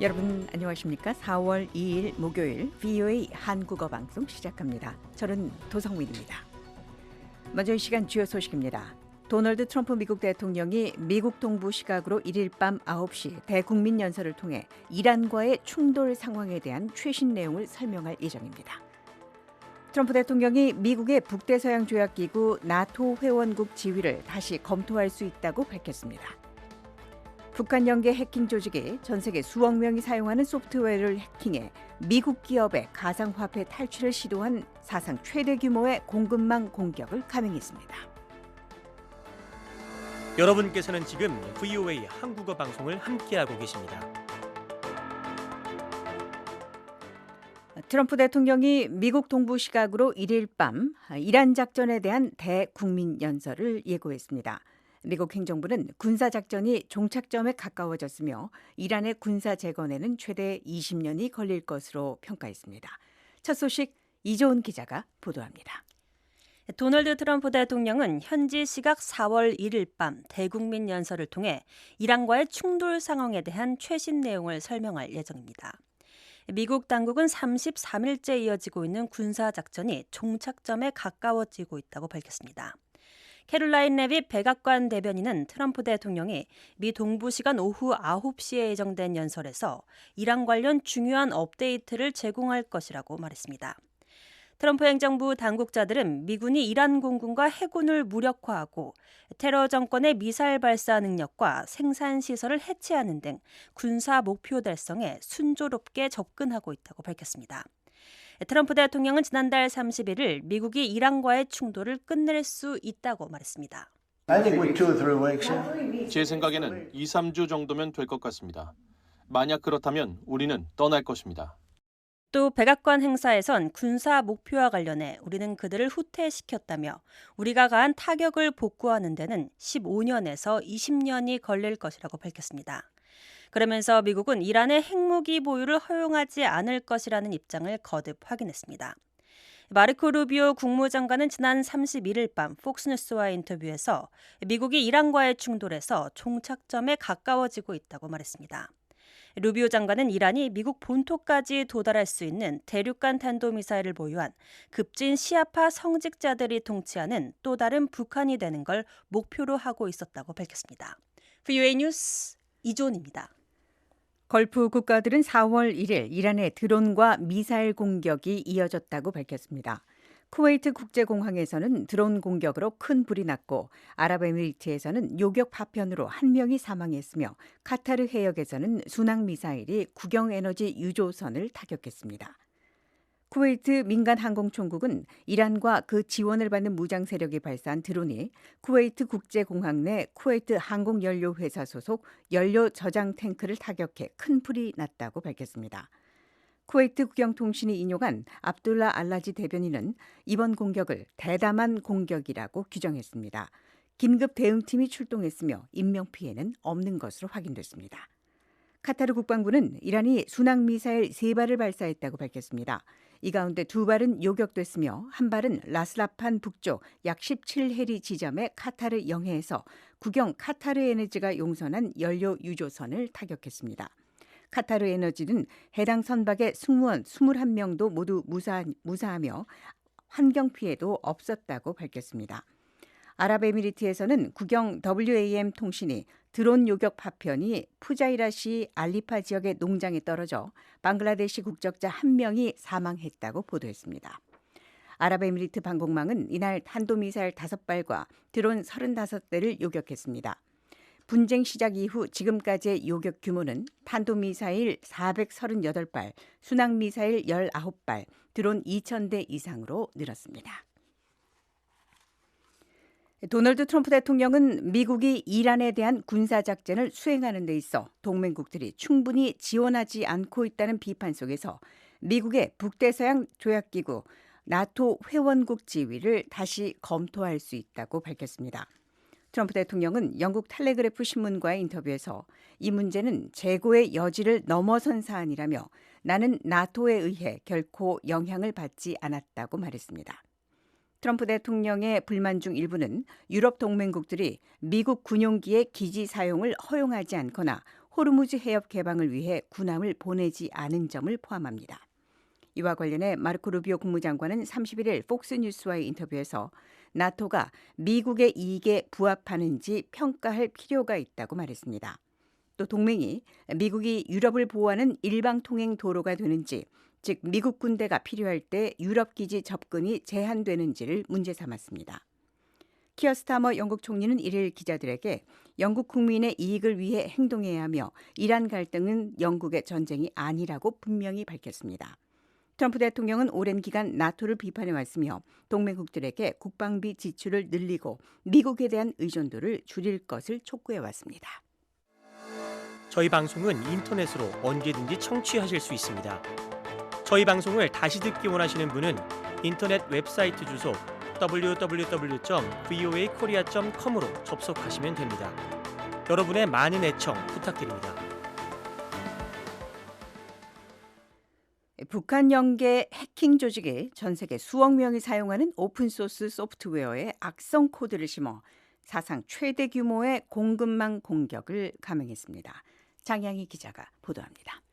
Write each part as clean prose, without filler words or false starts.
여러분 안녕하십니까? 4월 2일 목요일 VOA 한국어 방송 시작합니다. 저는 도성민입니다. 먼저 이 시간 주요 소식입니다. 도널드 트럼프 미국 대통령이 미국 동부 시각으로 1일 밤 9시 대국민 연설을 통해 이란과의 충돌 상황에 대한 최신 내용을 설명할 예정입니다. 트럼프 대통령이 미국의 북대서양 조약기구 나토 회원국 지위를 다시 검토할 수 있다고 밝혔습니다. 북한 연계 해킹 조직이 전 세계 수억 명이 사용하는 소프트웨어를 해킹해 미국 기업의 가상화폐 탈취를 시도한 사상 최대 규모의 공급망 공격을 감행했습니다. 여러분께서는 지금 VOA 한국어 방송을 함께하고 계십니다. 트럼프 대통령이 미국 동부 시각으로 1일 밤 이란 작전에 대한 대국민 연설을 예고했습니다. 미국 행정부는 군사작전이 종착점에 가까워졌으며 이란의 군사 재건에는 최대 20년이 걸릴 것으로 평가했습니다. 첫 소식 이조은 기자가 보도합니다. 도널드 트럼프 대통령은 현지 시각 4월 1일 밤 대국민 연설을 통해 이란과의 충돌 상황에 대한 최신 내용을 설명할 예정입니다. 미국 당국은 33일째 이어지고 있는 군사작전이 종착점에 가까워지고 있다고 밝혔습니다. 캐롤라인 레빗 백악관 대변인은 트럼프 대통령이 미 동부 시간 오후 9시에 예정된 연설에서 이란 관련 중요한 업데이트를 제공할 것이라고 말했습니다. 트럼프 행정부 당국자들은 미군이 이란 공군과 해군을 무력화하고 테러 정권의 미사일 발사 능력과 생산 시설을 해체하는 등 군사 목표 달성에 순조롭게 접근하고 있다고 밝혔습니다. 트럼프 대통령은 지난달 31일 미국이 이란과의 충돌을 끝낼 수 있다고 말했습니다. 제 생각에는 2, 3주 정도면 될 것 같습니다. 만약 그렇다면 우리는 떠날 것입니다. 또 백악관 행사에선 군사 목표와 관련해 우리는 그들을 후퇴시켰다며 우리가 가한 타격을 복구하는 데는 15년에서 20년이 걸릴 것이라고 밝혔습니다. 그러면서 미국은 이란의 핵무기 보유를 허용하지 않을 것이라는 입장을 거듭 확인했습니다. 마르코 루비오 국무장관은 지난 31일 밤 폭스뉴스와의 인터뷰에서 미국이 이란과의 충돌에서 종착점에 가까워지고 있다고 말했습니다. 루비오 장관은 이란이 미국 본토까지 도달할 수 있는 대륙간 탄도미사일을 보유한 급진 시아파 성직자들이 통치하는 또 다른 북한이 되는 걸 목표로 하고 있었다고 밝혔습니다. VOA 뉴스 이존입니다. 걸프 국가들은 4월 1일 이란의 드론과 미사일 공격이 이어졌다고 밝혔습니다. 쿠웨이트 국제공항에서는 드론 공격으로 큰 불이 났고 아랍에미리트에서는 요격 파편으로 한 명이 사망했으며 카타르 해역에서는 순항 미사일이 국영에너지 유조선을 타격했습니다. 쿠웨이트 민간항공총국은 이란과 그 지원을 받는 무장 세력이 발사한 드론이 쿠웨이트 국제공항 내 쿠웨이트 항공연료회사 소속 연료 저장 탱크를 타격해 큰 불이 났다고 밝혔습니다. 쿠웨이트 국영통신이 인용한 압둘라 알라지 대변인은 이번 공격을 대담한 공격이라고 규정했습니다. 긴급 대응팀이 출동했으며 인명피해는 없는 것으로 확인됐습니다. 카타르 국방부는 이란이 순항미사일 3발을 발사했다고 밝혔습니다. 이 가운데 2발은 요격됐으며 한 발은 라스라판 북쪽 약 17해리 지점의 카타르 영해에서 국영 카타르 에너지가 용선한 연료 유조선을 타격했습니다. 카타르 에너지는 해당 선박의 승무원 21명도 모두 무사하며 환경 피해도 없었다고 밝혔습니다. 아랍에미리트에서는 국영 WAM 통신이 드론 요격 파편이 푸자이라시 알리파 지역의 농장에 떨어져 방글라데시 국적자 1명이 사망했다고 보도했습니다. 아랍에미리트 방공망은 이날 탄도미사일 5발과 드론 35대를 요격했습니다. 분쟁 시작 이후 지금까지의 요격 규모는 탄도미사일 438발, 순항미사일 19발, 드론 2,000대 이상으로 늘었습니다. 도널드 트럼프 대통령은 미국이 이란에 대한 군사작전을 수행하는 데 있어 동맹국들이 충분히 지원하지 않고 있다는 비판 속에서 미국의 북대서양 조약기구 나토 회원국 지위를 다시 검토할 수 있다고 밝혔습니다. 트럼프 대통령은 영국 텔레그래프 신문과의 인터뷰에서 이 문제는 재고의 여지를 넘어선 사안이라며 나는 나토에 의해 결코 영향을 받지 않았다고 말했습니다. 트럼프 대통령의 불만 중 일부는 유럽 동맹국들이 미국 군용기의 기지 사용을 허용하지 않거나 호르무즈 해협 개방을 위해 군함을 보내지 않은 점을 포함합니다. 이와 관련해 마르코 루비오 국무장관은 31일 폭스뉴스와의 인터뷰에서 나토가 미국의 이익에 부합하는지 평가할 필요가 있다고 말했습니다. 또 동맹이 미국이 유럽을 보호하는 일방통행 도로가 되는지, 즉 미국 군대가 필요할 때 유럽 기지 접근이 제한되는지를 문제 삼았습니다. 키어 스타머 영국 총리는 1일 기자들에게 영국 국민의 이익을 위해 행동해야 하며 이란 갈등은 영국의 전쟁이 아니라고 분명히 밝혔습니다. 트럼프 대통령은 오랜 기간 나토를 비판해왔으며 동맹국들에게 국방비 지출을 늘리고 미국에 대한 의존도를 줄일 것을 촉구해왔습니다. 저희 방송은 인터넷으로 언제든지 청취하실 수 있습니다. 저희 방송을 다시 듣기 원하시는 분은 인터넷 웹사이트 주소 www.voakorea.com으로 접속하시면 됩니다. 여러분의 많은 애청 부탁드립니다. 북한 연계 해킹 조직이 전 세계 수억 명이 사용하는 오픈소스 소프트웨어에 악성 코드를 심어 사상 최대 규모의 공급망 공격을 감행했습니다. 장양희 기자가 보도합니다.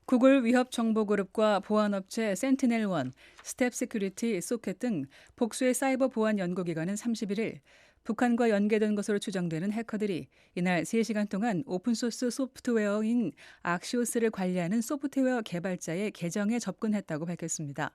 구글 위협 정보그룹과 보안업체 센티넬1, 스텝 시큐리티, 소켓 등 복수의 사이버 보안 연구기관은 31일 북한과 연계된 것으로 추정되는 해커들이 이날 3시간 동안 오픈소스 소프트웨어인 악시오스를 관리하는 소프트웨어 개발자의 계정에 접근했다고 밝혔습니다.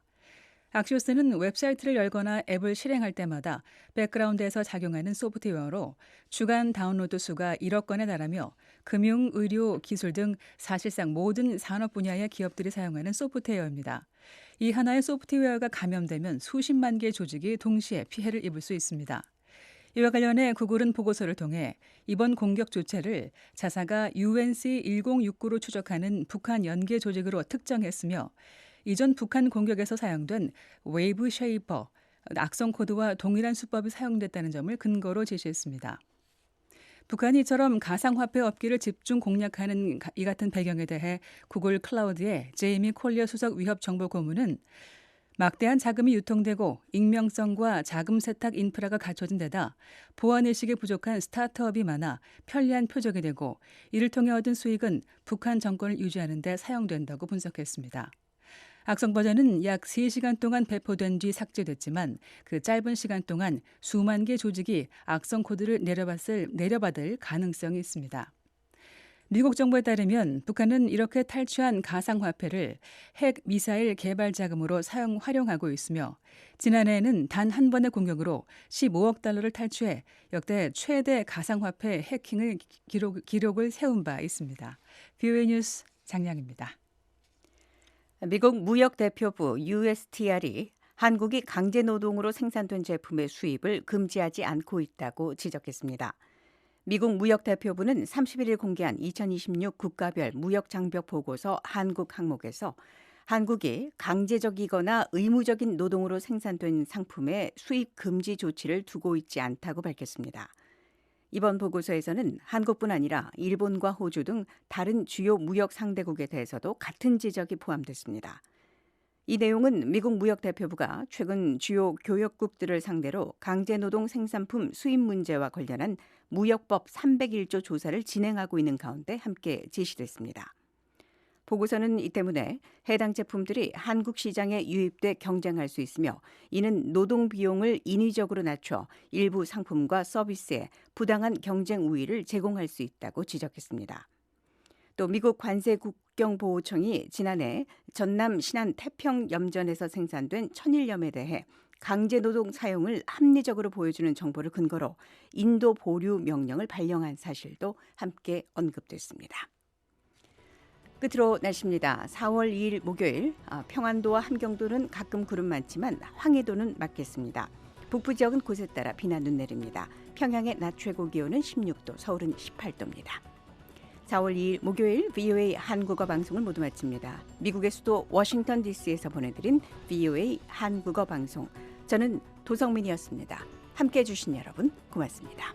악시오스는 웹사이트를 열거나 앱을 실행할 때마다 백그라운드에서 작용하는 소프트웨어로 주간 다운로드 수가 1억 건에 달하며 금융, 의료, 기술 등 사실상 모든 산업 분야의 기업들이 사용하는 소프트웨어입니다. 이 하나의 소프트웨어가 감염되면 수십만 개의 조직이 동시에 피해를 입을 수 있습니다. 이와 관련해 구글은 보고서를 통해 이번 공격 주체를 자사가 UNC1069로 추적하는 북한 연계 조직으로 특정했으며 이전 북한 공격에서 사용된 웨이브 쉐이퍼, 악성 코드와 동일한 수법이 사용됐다는 점을 근거로 제시했습니다. 북한이 이처럼 가상화폐 업계를 집중 공략하는 이 같은 배경에 대해 구글 클라우드의 제이미 콜리어 수석 위협정보고문은 막대한 자금이 유통되고 익명성과 자금 세탁 인프라가 갖춰진 데다 보안의식이 부족한 스타트업이 많아 편리한 표적이 되고 이를 통해 얻은 수익은 북한 정권을 유지하는 데 사용된다고 분석했습니다. 악성 버전은 약 3시간 동안 배포된 뒤 삭제됐지만 그 짧은 시간 동안 수만 개 조직이 악성 코드를 내려받을 가능성이 있습니다. 미국 정부에 따르면 북한은 이렇게 탈취한 가상화폐를 핵 미사일 개발 자금으로 활용하고 있으며 지난해에는 단 한 번의 공격으로 15억 달러를 탈취해 역대 최대 가상화폐 해킹을 기록을 세운 바 있습니다. VOA 뉴스 장량입니다. 미국 무역대표부 USTR이 한국이 강제노동으로 생산된 제품의 수입을 금지하지 않고 있다고 지적했습니다. 미국 무역대표부는 31일 공개한 2026 국가별 무역장벽 보고서 한국 항목에서 한국이 강제적이거나 의무적인 노동으로 생산된 상품의 수입 금지 조치를 두고 있지 않다고 밝혔습니다. 이번 보고서에서는 한국뿐 아니라 일본과 호주 등 다른 주요 무역 상대국에 대해서도 같은 지적이 포함됐습니다. 이 내용은 미국 무역대표부가 최근 주요 교역국들을 상대로 강제노동 생산품 수입 문제와 관련한 무역법 301조 조사를 진행하고 있는 가운데 함께 제시됐습니다. 보고서는 이 때문에 해당 제품들이 한국 시장에 유입돼 경쟁할 수 있으며 이는 노동 비용을 인위적으로 낮춰 일부 상품과 서비스에 부당한 경쟁 우위를 제공할 수 있다고 지적했습니다. 또 미국 관세국경보호청이 지난해 전남 신안 태평염전에서 생산된 천일염에 대해 강제노동 사용을 합리적으로 보여주는 정보를 근거로 인도 보류 명령을 발령한 사실도 함께 언급됐습니다. 끝으로 날씨입니다. 4월 2일 목요일 평안도와 함경도는 가끔 구름 많지만 황해도는 맑겠습니다. 북부 지역은 곳에 따라 비나 눈 내립니다. 평양의 낮 최고 기온은 16도, 서울은 18도입니다. 4월 2일 목요일 VOA 한국어 방송을 모두 마칩니다. 미국의 수도 워싱턴 DC에서 보내드린 VOA 한국어 방송. 저는 도성민이었습니다. 함께해 주신 여러분 고맙습니다.